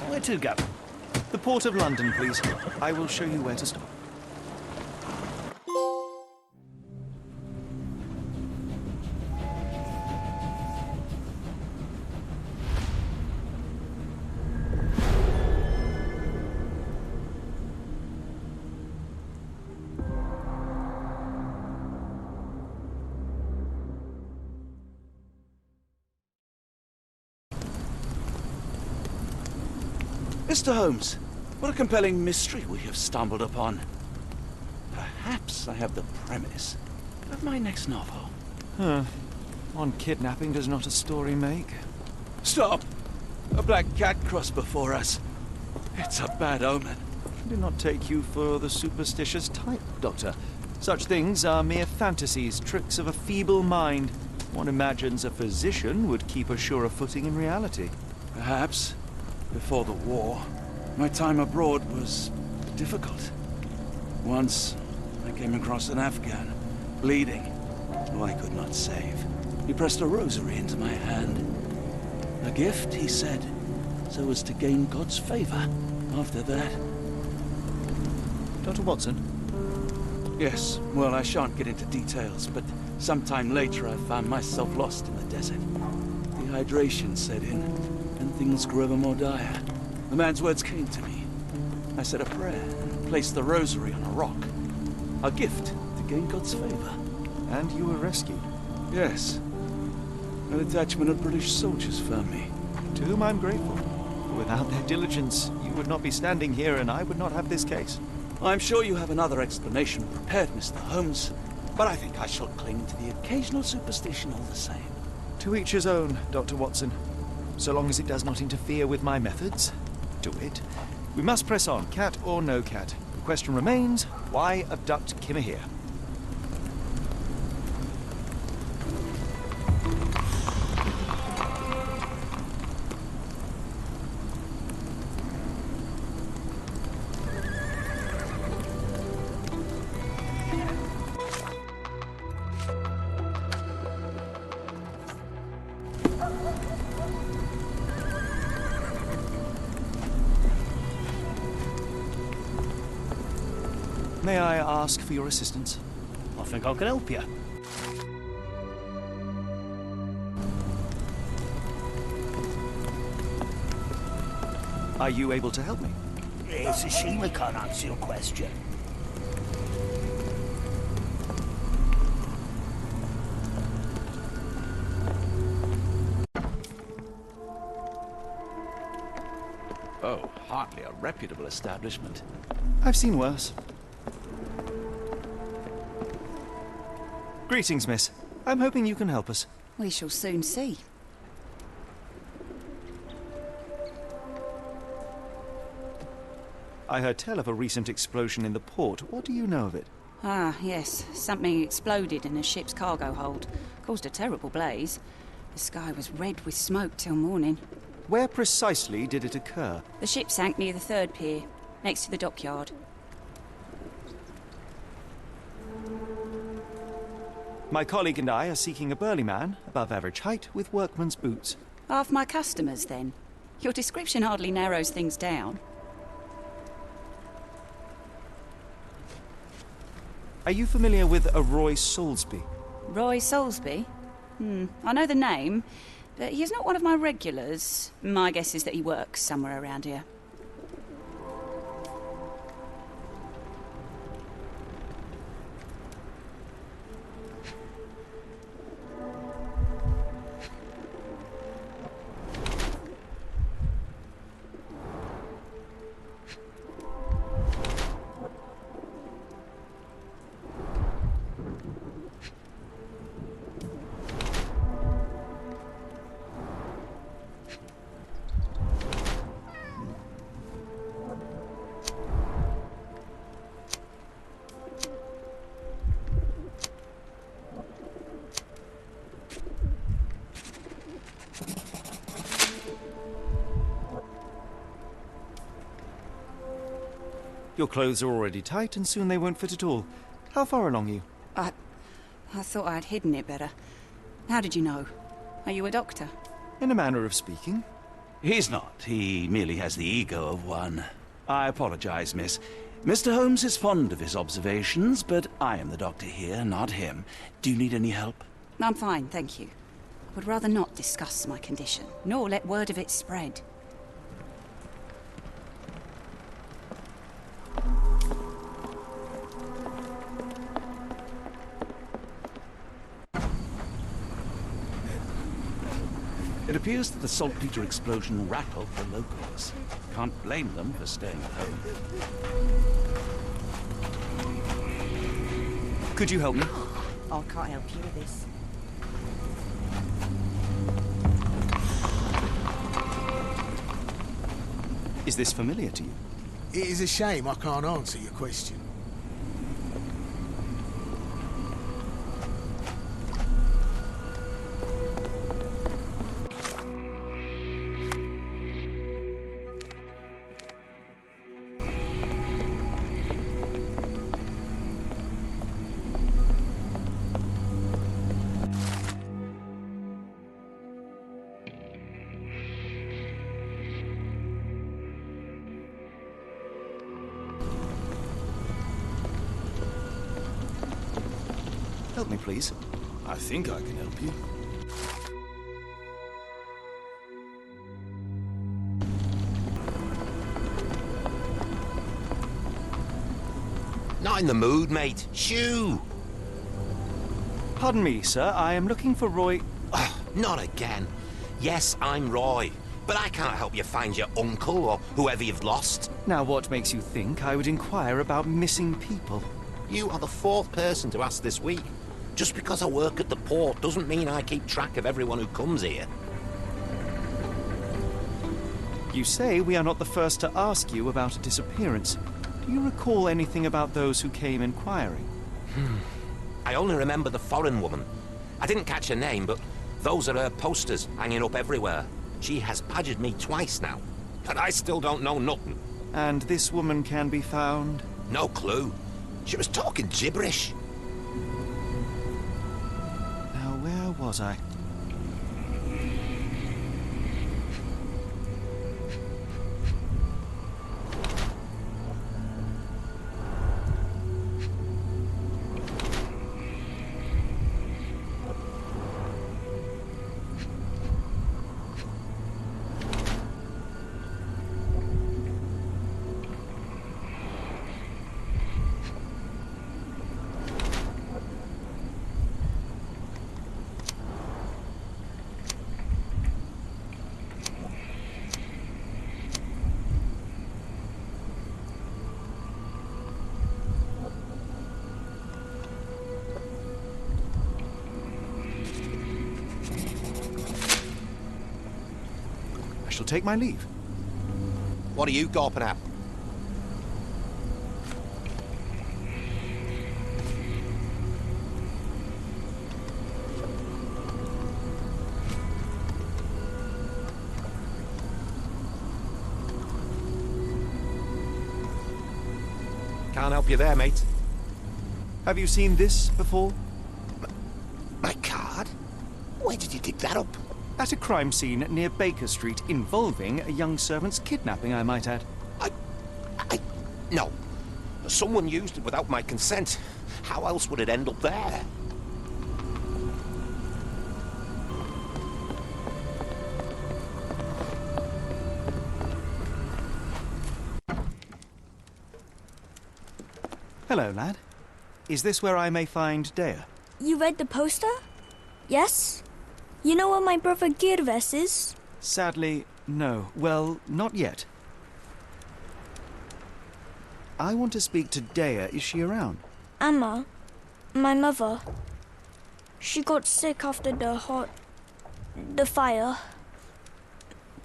Where to go? The port of London, please. I will show you where to stop. Mr. Holmes, what a compelling mystery we have stumbled upon. Perhaps I have the premise of my next novel. One kidnapping does not a story make. Stop! A black cat crossed before us. It's a bad omen. I do not take you for the superstitious type, Doctor. Such things are mere fantasies, tricks of a feeble mind. One imagines a physician would keep a surer footing in reality. Perhaps. Before the war, my time abroad was difficult. Once, I came across an Afghan, bleeding, who I could not save. He pressed a rosary into my hand. A gift, he said, so as to gain God's favor. After that... Dr. Watson? Yes, well, I shan't get into details, but sometime later I found myself lost in the desert. Dehydration set in, and things grew ever more dire. The man's words came to me. I said a prayer and placed the rosary on a rock. A gift to gain God's favor. And you were rescued? Yes. A detachment of British soldiers found me. To whom I'm grateful. Without their diligence, you would not be standing here and I would not have this case. I'm sure you have another explanation prepared, Mr. Holmes, but I think I shall cling to the occasional superstition all the same. To each his own, Dr. Watson. So long as it does not interfere with my methods, do it. We must press on, cat or no cat. The question remains, why abduct Kimmer here? May I ask for your assistance? I think I can help you. Are you able to help me? It's a shame I can't answer your question. Oh, hardly a reputable establishment. I've seen worse. Greetings, miss. I'm hoping you can help us. We shall soon see. I heard tell of a recent explosion in the port. What do you know of it? Ah, yes. Something exploded in a ship's cargo hold. Caused a terrible blaze. The sky was red with smoke till morning. Where precisely did it occur? The ship sank near the third pier, next to the dockyard. My colleague and I are seeking a burly man, above average height, with workman's boots. Half my customers, then. Your description hardly narrows things down. Are you familiar with a Roy Soulsby? Roy Soulsby? I know the name, but he's not one of my regulars. My guess is that he works somewhere around here. Your clothes are already tight, and soon they won't fit at all. How far along are you? I thought I'd hidden it better. How did you know? Are you a doctor? In a manner of speaking. He's not. He merely has the ego of one. I apologize, miss. Mr. Holmes is fond of his observations, but I am the doctor here, not him. Do you need any help? I'm fine, thank you. I would rather not discuss my condition, nor let word of it spread. It appears that the saltpeter explosion rattled the locals. Can't blame them for staying at home. Could you help me? I can't help you with this. Is this familiar to you? It is a shame I can't answer your question. Help me, please. I think I can help you. Not in the mood, mate. Shoo! Pardon me, sir. I am looking for Roy... Not again. Yes, I'm Roy, but I can't help you find your uncle or whoever you've lost. Now, what makes you think I would inquire about missing people? You are the fourth person to ask this week. Just because I work at the port doesn't mean I keep track of everyone who comes here. You say we are not the first to ask you about a disappearance. Do you recall anything about those who came inquiring? I only remember the foreign woman. I didn't catch her name, but those are her posters hanging up everywhere. She has badgered me twice now, but I still don't know nothing. And this woman can be found? No clue. She was talking gibberish. Now, where was I? I shall take my leave. What are you gawping at? Can't help you there, mate. Have you seen this before? My card? Where did you dig that up? At a crime scene near Baker Street involving a young servant's kidnapping, I might add. No. Someone used it without my consent. How else would it end up there? Hello, lad. Is this where I may find Dea? You read the poster? Yes? You know where my brother Girves is? Sadly, no. Well, not yet. I want to speak to Dea. Is she around? Amma, my mother. She got sick after the fire.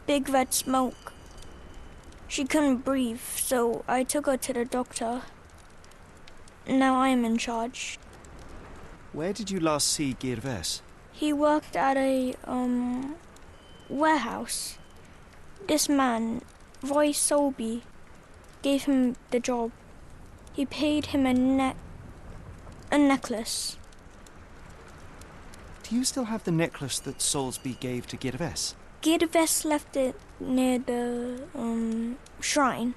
Big red smoke. She couldn't breathe, so I took her to the doctor. Now I am in charge. Where did you last see Girves? He worked at a, warehouse. This man, Roy Solby, gave him the job. He paid him a necklace. Do you still have the necklace that Soulsby gave to Girves? Girves left it near the shrine.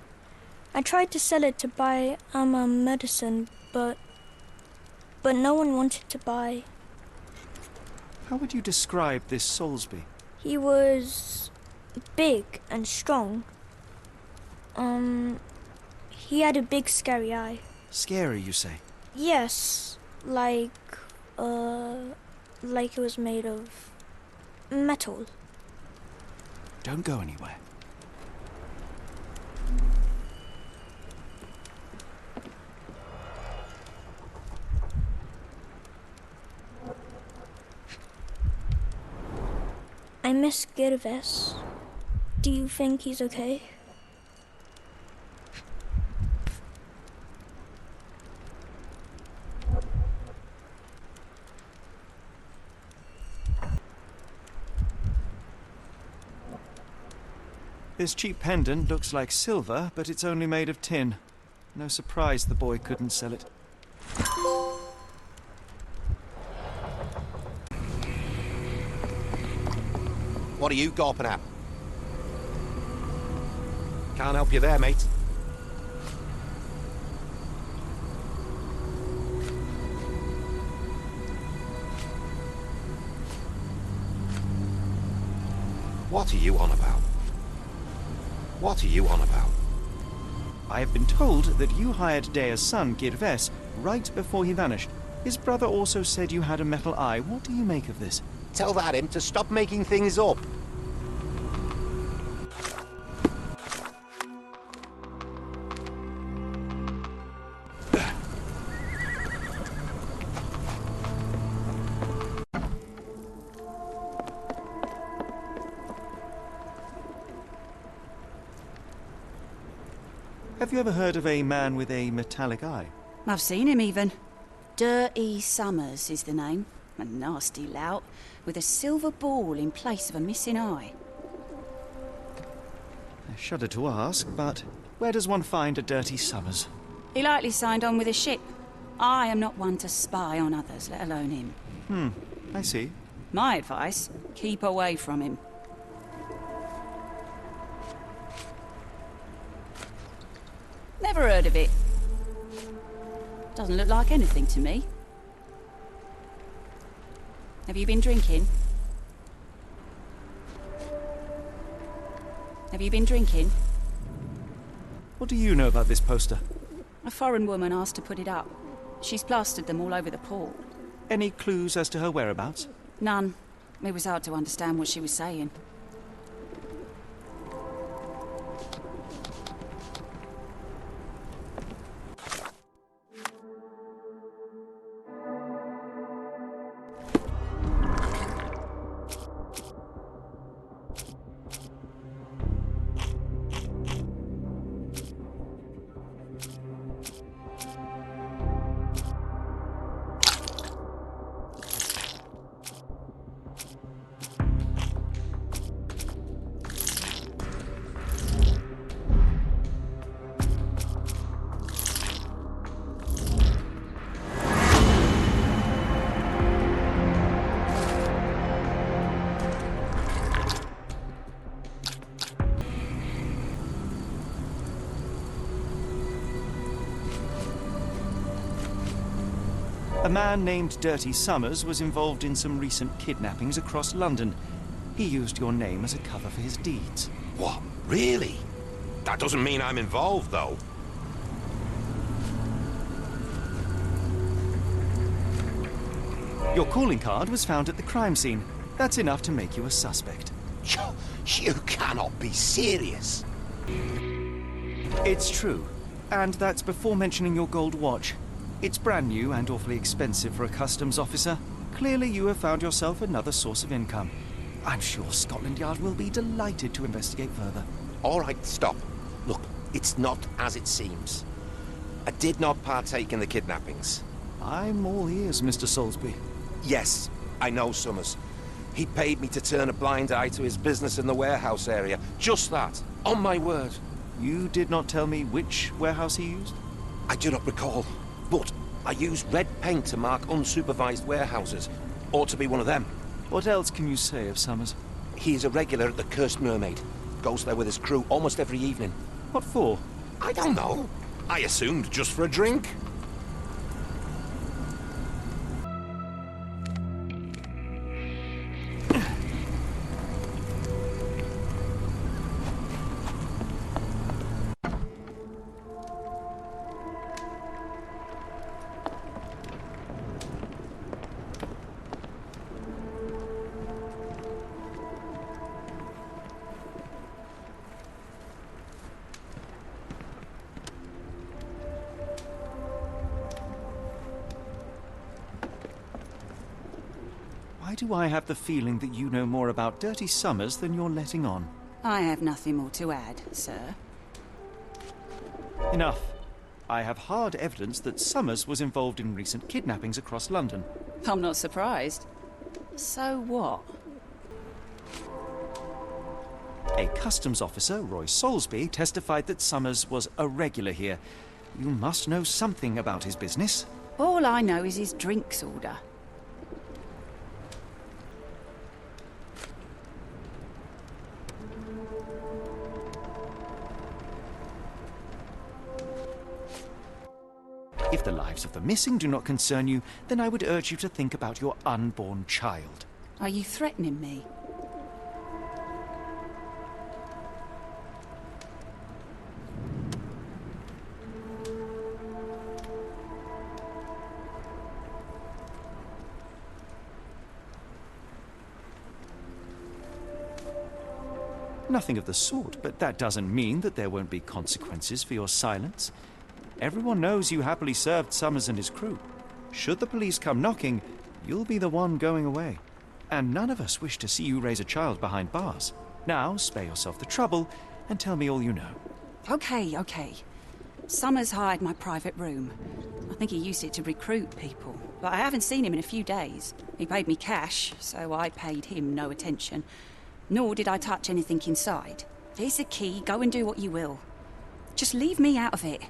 I tried to sell it to buy medicine, but no one wanted to buy. How would you describe this Soulsby? He was big and strong. He had a big scary eye. Scary, you say? Yes, like it was made of metal. Don't go anywhere. I miss Girves. Do you think he's okay? This cheap pendant looks like silver, but it's only made of tin. No surprise the boy couldn't sell it. What are you gawping at? Can't help you there, mate. What are you on about? What are you on about? I have been told that you hired Dea's son, Girves, right before he vanished. His brother also said you had a metal eye. What do you make of this? Tell that him to stop making things up. Have you ever heard of a man with a metallic eye? I've seen him even. Dirty Summers is the name. A nasty lout, with a silver ball in place of a missing eye. I shudder to ask, but where does one find a Dirty Summers? He likely signed on with a ship. I am not one to spy on others, let alone him. I see. My advice, keep away from him. Never heard of it. Doesn't look like anything to me. Have you been drinking? Have you been drinking? What do you know about this poster? A foreign woman asked to put it up. She's plastered them all over the port. Any clues as to her whereabouts? None. It was hard to understand what she was saying. A man named Dirty Summers was involved in some recent kidnappings across London. He used your name as a cover for his deeds. What? Really? That doesn't mean I'm involved, though. Your calling card was found at the crime scene. That's enough to make you a suspect. You cannot be serious. It's true. And that's before mentioning your gold watch. It's brand new and awfully expensive for a customs officer. Clearly you have found yourself another source of income. I'm sure Scotland Yard will be delighted to investigate further. All right, stop. Look, it's not as it seems. I did not partake in the kidnappings. I'm all ears, Mr. Soulsby. Yes, I know Summers. He paid me to turn a blind eye to his business in the warehouse area. Just that. On my word. You did not tell me which warehouse he used? I do not recall. But I used red paint to mark unsupervised warehouses. Ought to be one of them. What else can you say of Summers? He's a regular at the Cursed Mermaid. Goes there with his crew almost every evening. What for? I don't know. I assumed just for a drink. Why do I have the feeling that you know more about Dirty Summers than you're letting on? I have nothing more to add, sir. Enough. I have hard evidence that Summers was involved in recent kidnappings across London. I'm not surprised. So what? A customs officer, Roy Soulsby, testified that Summers was a regular here. You must know something about his business. All I know is his drinks order. If the lives of the missing do not concern you, then I would urge you to think about your unborn child. Are you threatening me? Nothing of the sort, but that doesn't mean that there won't be consequences for your silence. Everyone knows you happily served Summers and his crew. Should the police come knocking, you'll be the one going away. And none of us wish to see you raise a child behind bars. Now, spare yourself the trouble and tell me all you know. Okay. Summers hired my private room. I think he used it to recruit people, but I haven't seen him in a few days. He paid me cash, so I paid him no attention. Nor did I touch anything inside. Here's the key, go and do what you will. Just leave me out of it.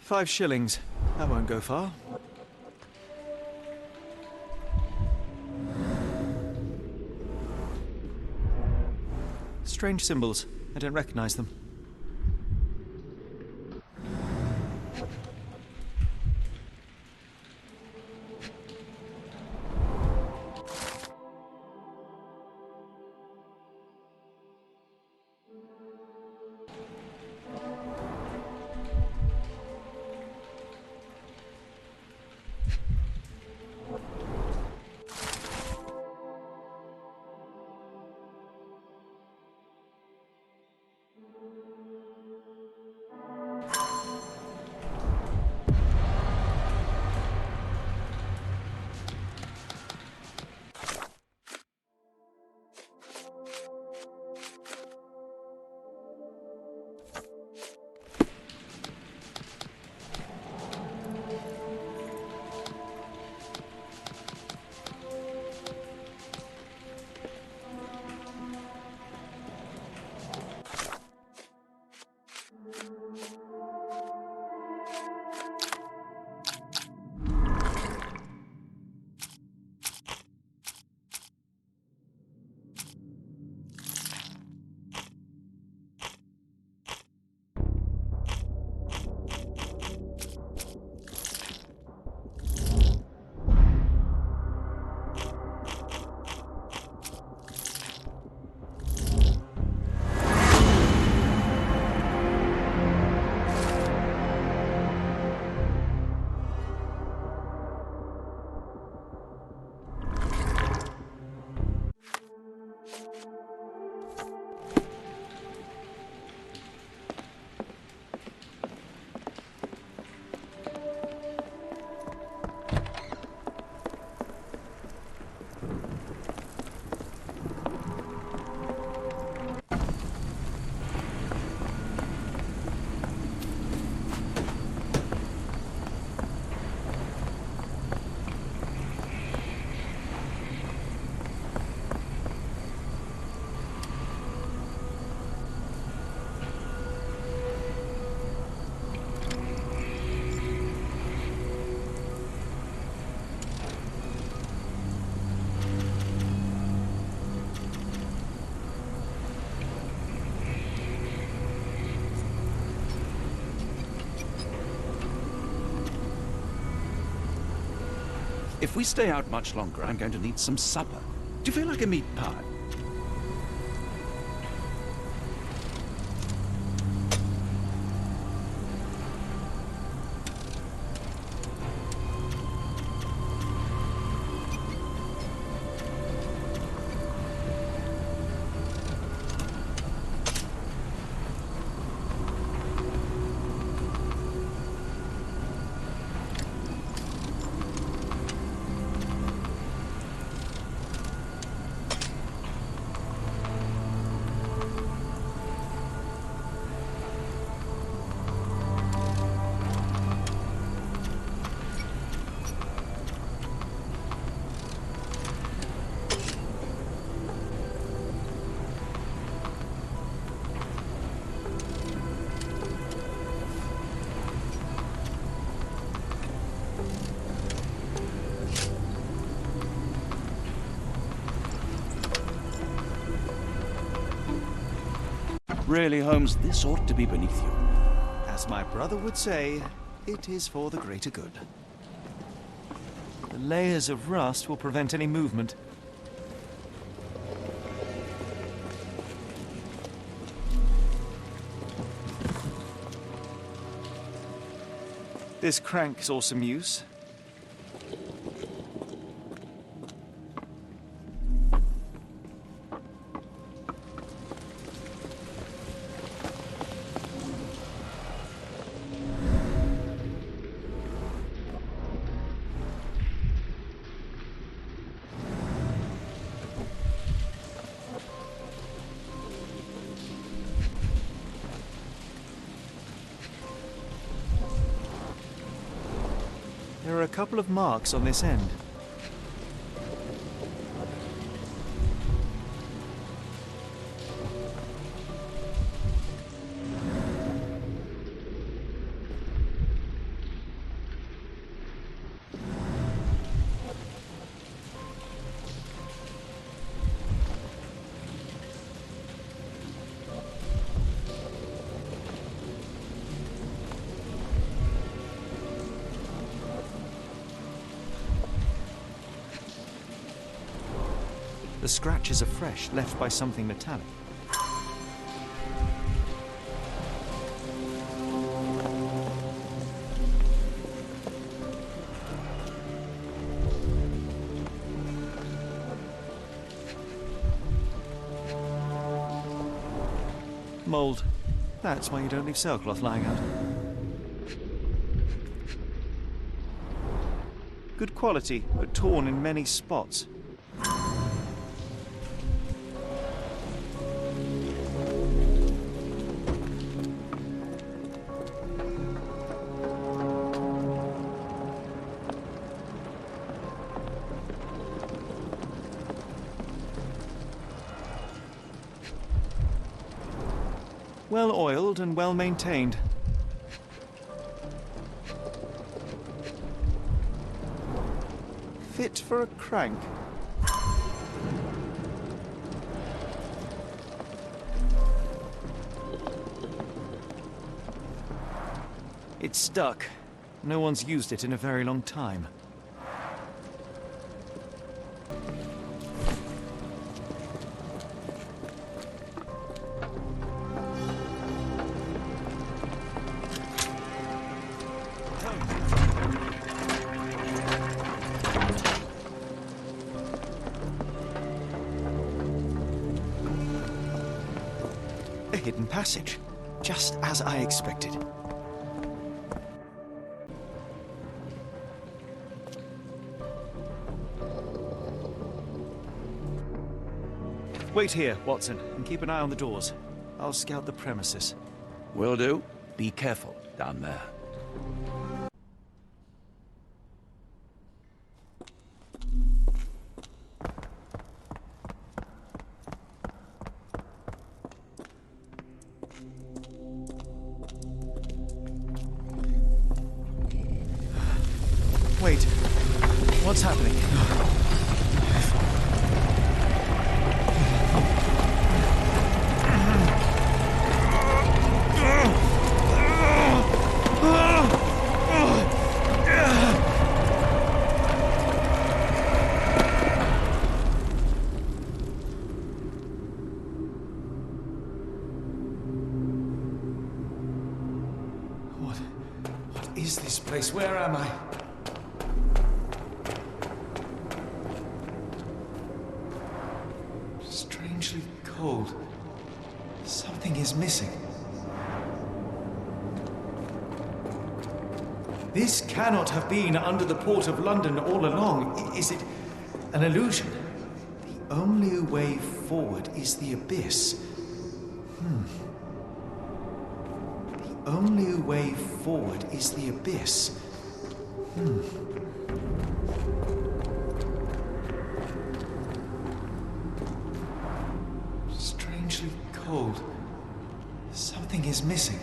£5. That won't go far. Strange symbols. I don't recognize them. If we stay out much longer, I'm going to need some supper. Do you feel like a meat pie? Really, Holmes, this ought to be beneath you. As my brother would say, it is for the greater good. The layers of rust will prevent any movement. This crank saw some use. There are a couple of marks on this end. The scratches are fresh, left by something metallic. Mold. That's why you don't leave sailcloth lying out. Good quality, but torn in many spots. Well oiled and well maintained. Fit for a crank. It's stuck. No one's used it in a very long time. A hidden passage, just as I expected. Wait here, Watson, and keep an eye on the doors. I'll scout the premises. Will do. Be careful down there. Wait, what's happening? goodness, where am I? Strangely cold. Something is missing. This cannot have been under the port of London all along. Is it an illusion? The only way forward is the abyss. The only way forward is the abyss. Strangely cold. Something is missing.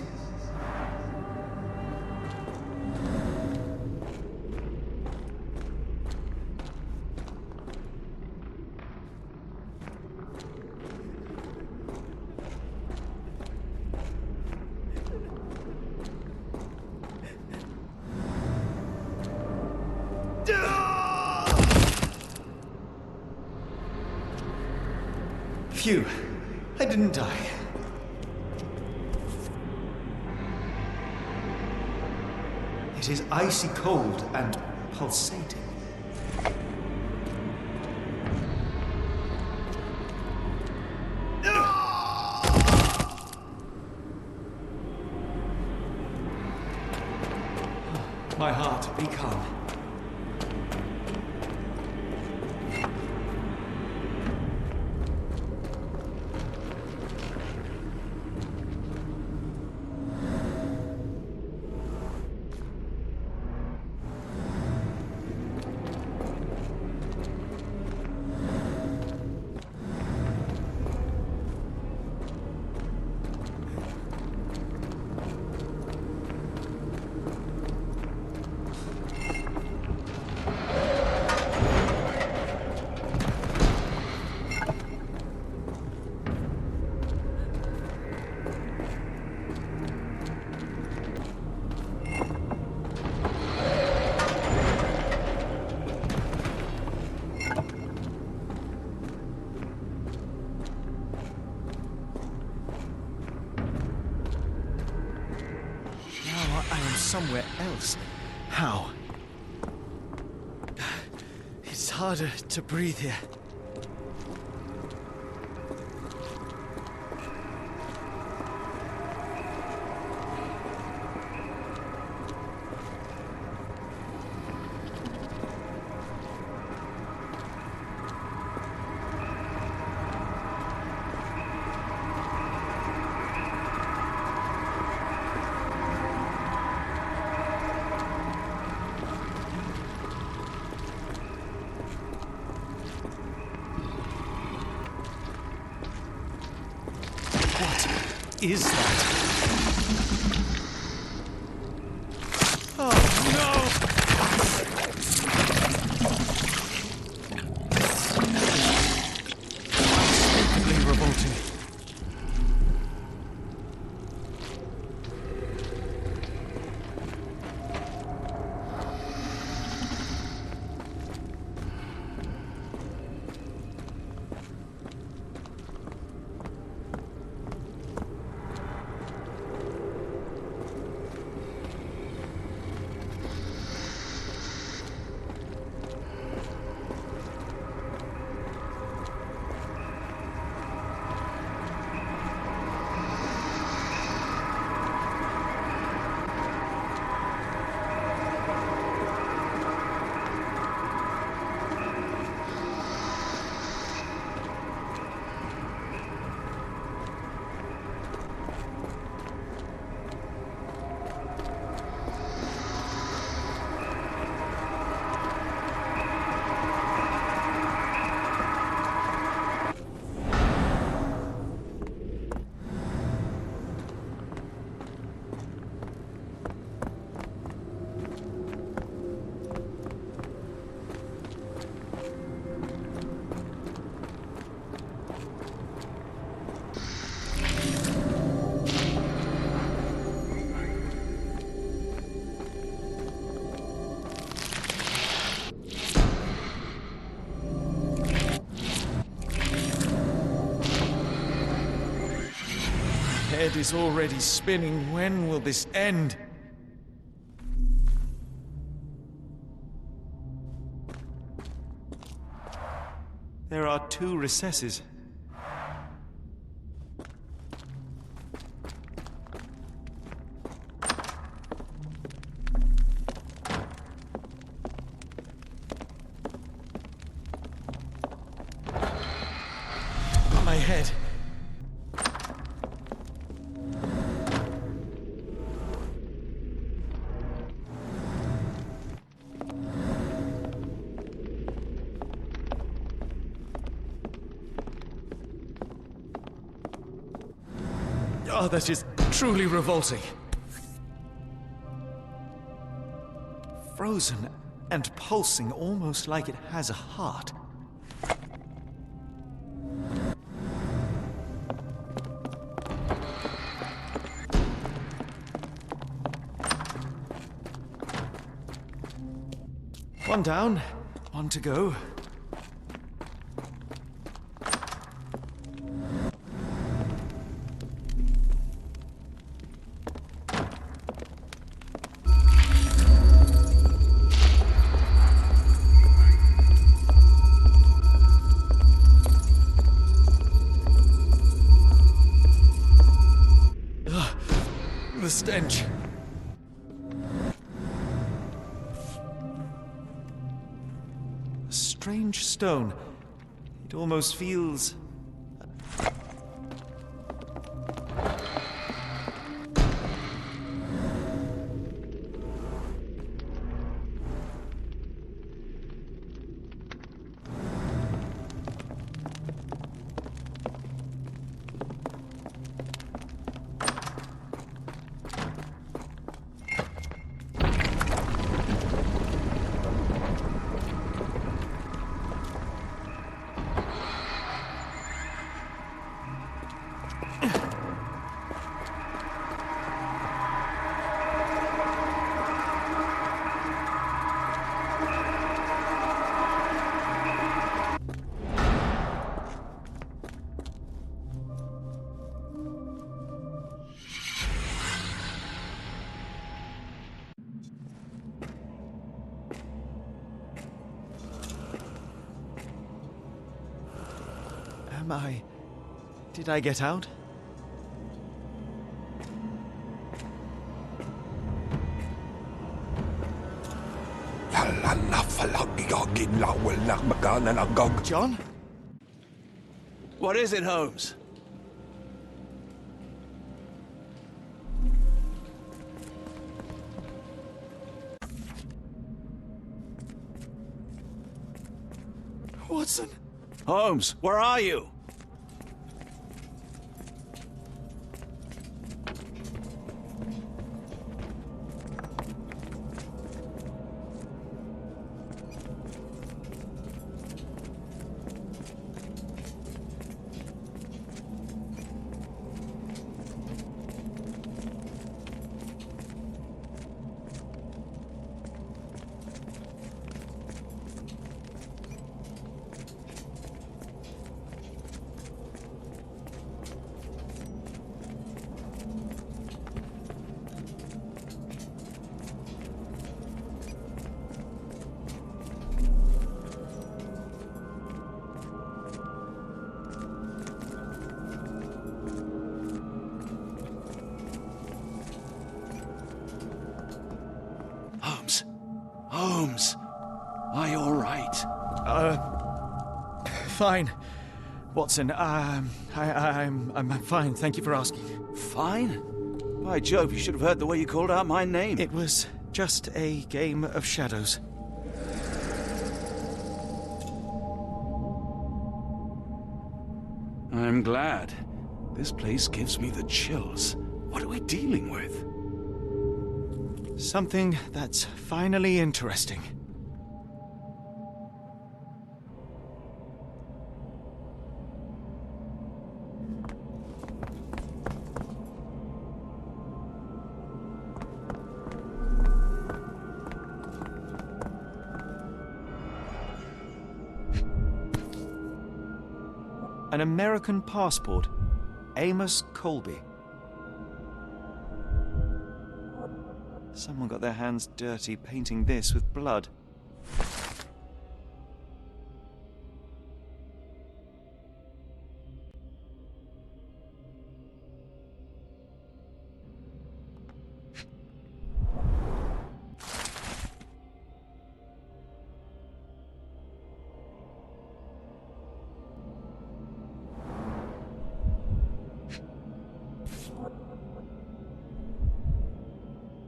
Phew, I didn't die. It is icy cold and pulsating. My heart, be calm. Somewhere else. How? It's harder to breathe here. Is that? Oh, no! Unspeakably revolting. Head is already spinning. When will this end? There are 2 recesses. My head. Oh, that is truly revolting. Frozen and pulsing almost like it has a heart. One down, one to go. The stench. A strange stone. It almost feels... Did I get out? John? What is it, Holmes? Watson? Holmes, where are you? Holmes, are you all right? Fine. Watson, I'm fine, thank you for asking. Fine? By Jove, you should have heard the way you called out my name. It was just a game of shadows. I'm glad. This place gives me the chills. What are we dealing with? Something that's finally interesting. An American passport. Amos Colby. Someone got their hands dirty painting this with blood.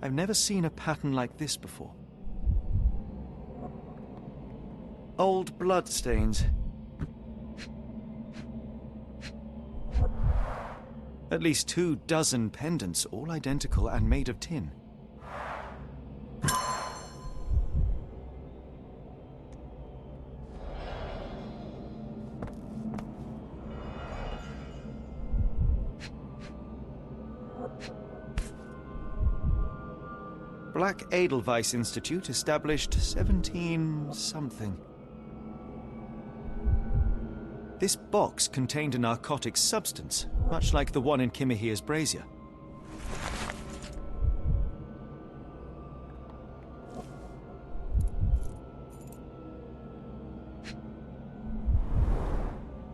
I've never seen a pattern like this before. Old bloodstains. At least 24 pendants, all identical and made of tin. Black Edelweiss Institute, established 17-something. This box contained a narcotic substance, much like the one in Kimihir's brazier.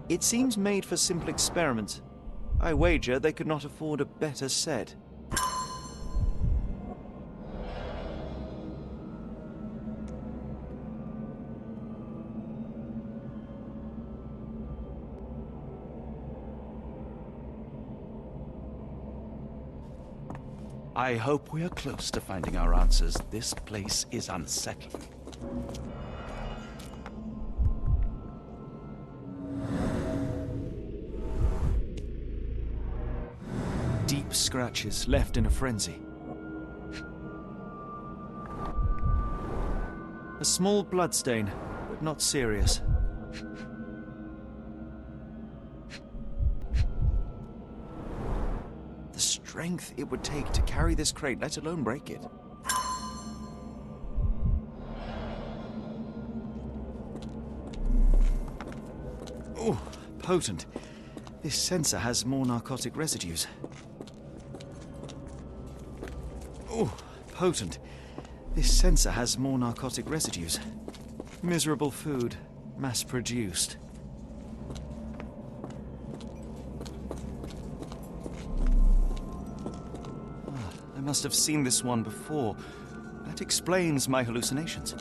It seems made for simple experiments. I wager they could not afford a better set. I hope we are close to finding our answers. This place is unsettling. Deep scratches left in a frenzy. A small bloodstain, but not serious. The strength it would take to carry this crate, let alone break it. Oh, potent. This sensor has more narcotic residues. Oh, potent. This sensor has more narcotic residues. Miserable food, mass-produced. I must have seen this one before. That explains my hallucinations.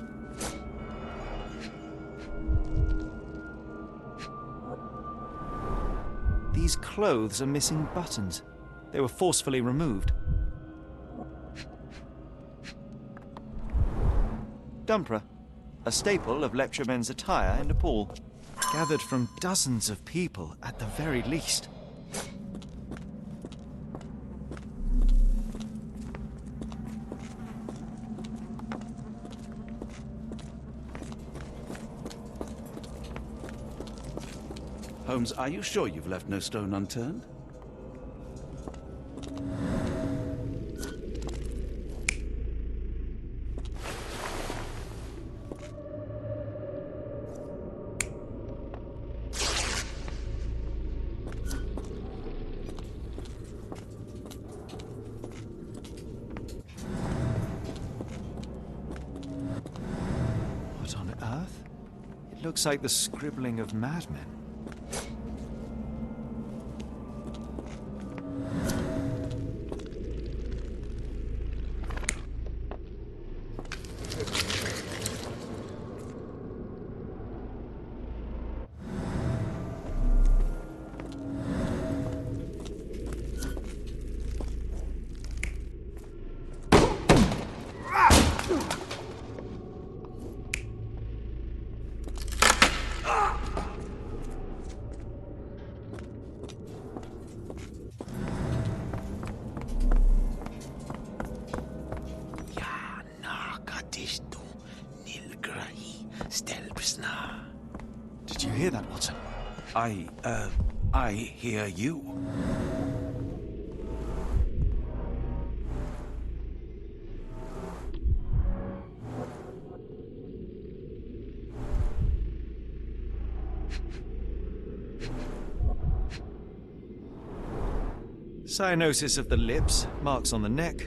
These clothes are missing buttons. They were forcefully removed. Dumpra, a staple of lecturemen's attire in Nepal, gathered from dozens of people at the very least. Holmes, are you sure you've left no stone unturned? What on earth? It looks like the scribbling of madmen. Did you hear that, Watson? I hear you. Cyanosis of the lips, marks on the neck.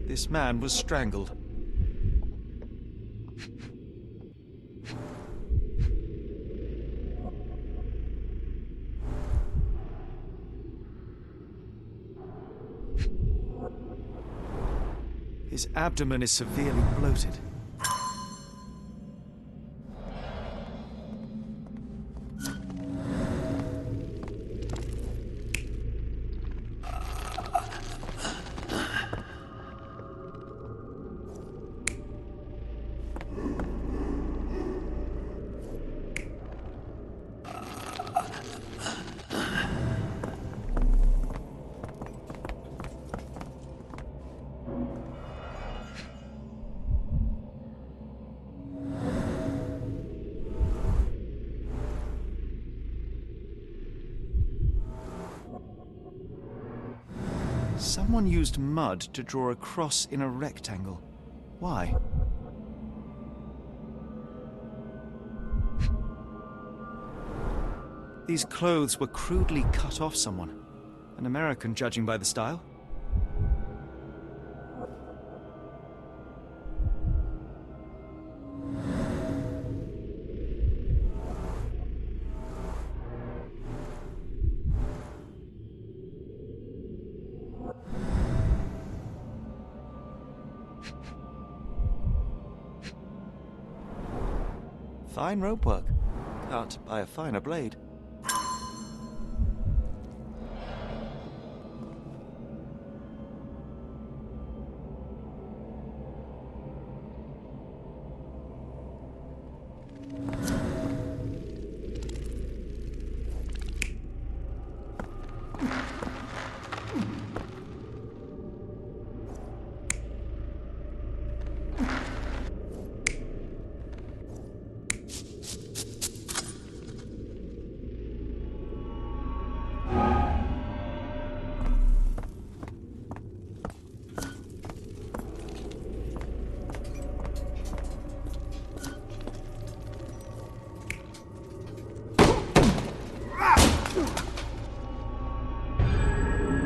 This man was strangled. His abdomen is severely bloated. Someone used mud to draw a cross in a rectangle. Why? These clothes were crudely cut off someone. An American, judging by the style. Fine rope work. Can't buy a finer blade.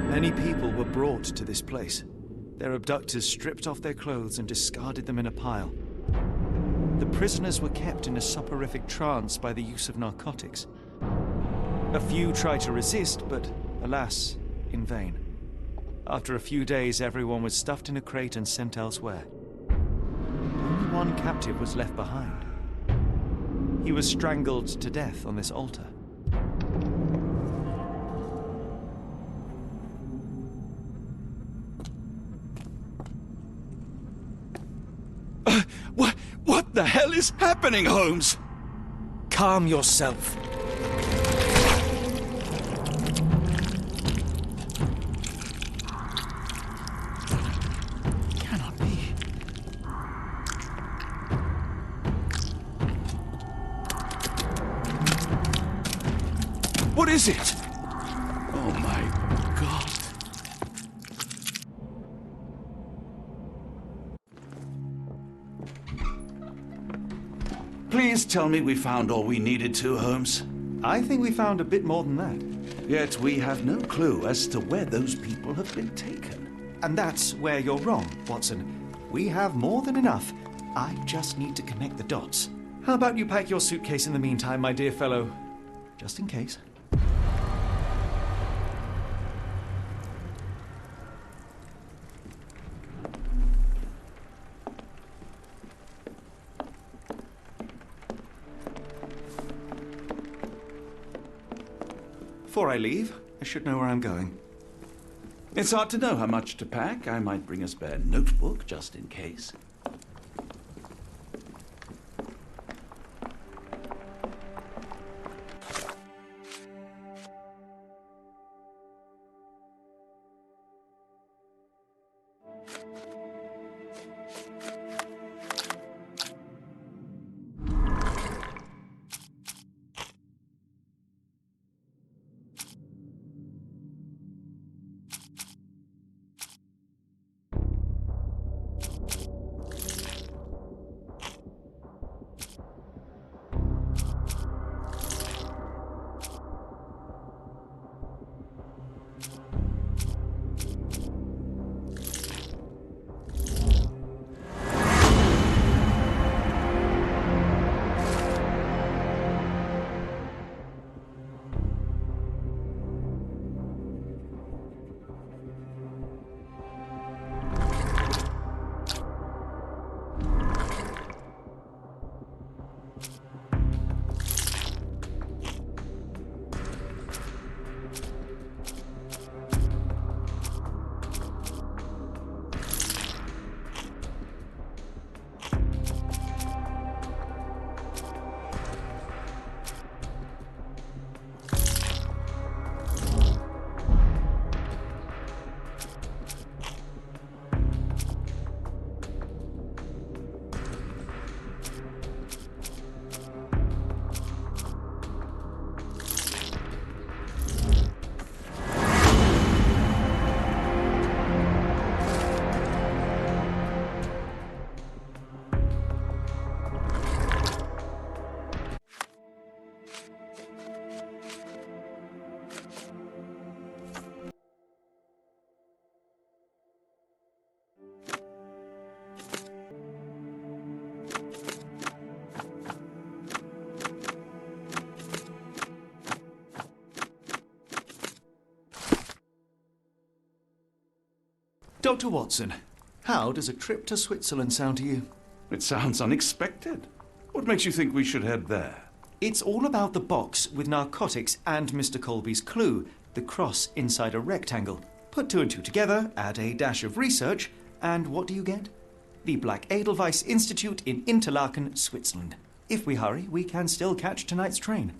Many people were brought to this place. Their abductors stripped off their clothes and discarded them in a pile. The prisoners were kept in a soporific trance by the use of narcotics. A few tried to resist, but alas, in vain. After a few days, everyone was stuffed in a crate and sent elsewhere. Only one captive was left behind. He was strangled to death on this altar. What the hell is happening, Holmes? Calm yourself. Cannot be. What is it? Oh my God. Please tell me we found all we needed to, Holmes. I think we found a bit more than that. Yet we have no clue as to where those people have been taken. And that's where you're wrong, Watson. We have more than enough. I just need to connect the dots. How about you pack your suitcase in the meantime, my dear fellow? Just in case. Before I leave, I should know where I'm going. It's hard to know how much to pack. I might bring a spare notebook just in case. Dr. Watson, how does a trip to Switzerland sound to you? It sounds unexpected. What makes you think we should head there? It's all about the box with narcotics and Mr. Colby's clue, the cross inside a rectangle. Put two and two together, add a dash of research, and what do you get? The Black Edelweiss Institute in Interlaken, Switzerland. If we hurry, we can still catch tonight's train.